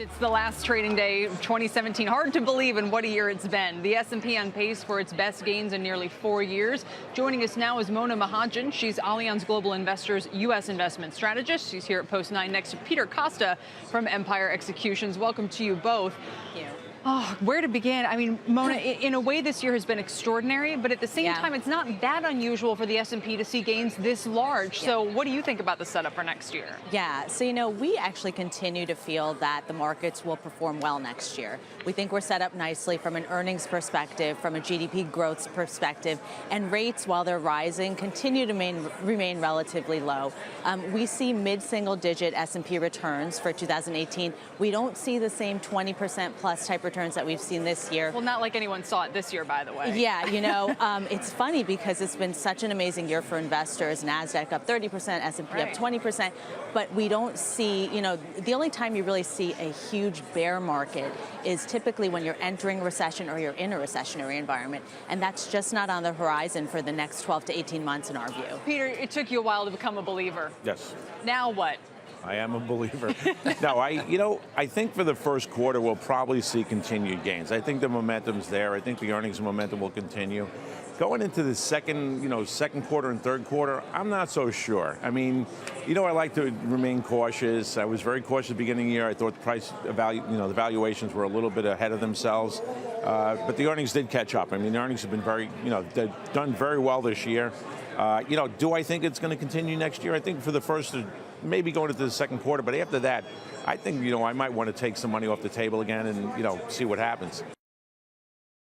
It's the last trading day of 2017. Hard to believe in what a year it's been. The S&P on pace for its best gains in nearly 4 years. Joining us now is Mona Mahajan. She's Allianz Global Investors' U.S. investment strategist. She's here at Post 9 next to Peter Costa from Empire Executions. Welcome to you both. Thank you. Oh, where to begin? I mean, Mona, in a way this year has been extraordinary, but at the same time, it's not that unusual for the S&P to see gains this large. So what do you think about the setup for next year? Yeah, so we actually continue to feel that the markets will perform well next year. We think we're set up nicely from an earnings perspective, from a GDP growth perspective, and rates, while they're rising, continue to remain relatively low. We see mid-single-digit S&P returns for 2018. We don't see the same 20% plus type returns that we've seen this year. Well, not like anyone saw it this year, by the way. Yeah, it's funny because it's been such an amazing year for investors. NASDAQ up 30%, S&P up 20%, but we don't see, the only time you really see a huge bear market is typically when you're entering a recession or you're in a recessionary environment, and that's just not on the horizon for the next 12 to 18 months in our view. Peter, it took you a while to become a believer. Yes. Now what? I am a believer. No, I think for the first quarter we'll probably see continued gains. I think the momentum's there. I think the earnings momentum will continue. Going into the second quarter and third quarter, I'm not so sure. I mean, I like to remain cautious. I was very cautious at the beginning of the year. I thought the valuations were a little bit ahead of themselves, but the earnings did catch up. I mean, the earnings have been they've done very well this year. Do I think it's going to continue next year? I think for the first, maybe going into the second quarter, but after that, I think, I might want to take some money off the table again and, see what happens.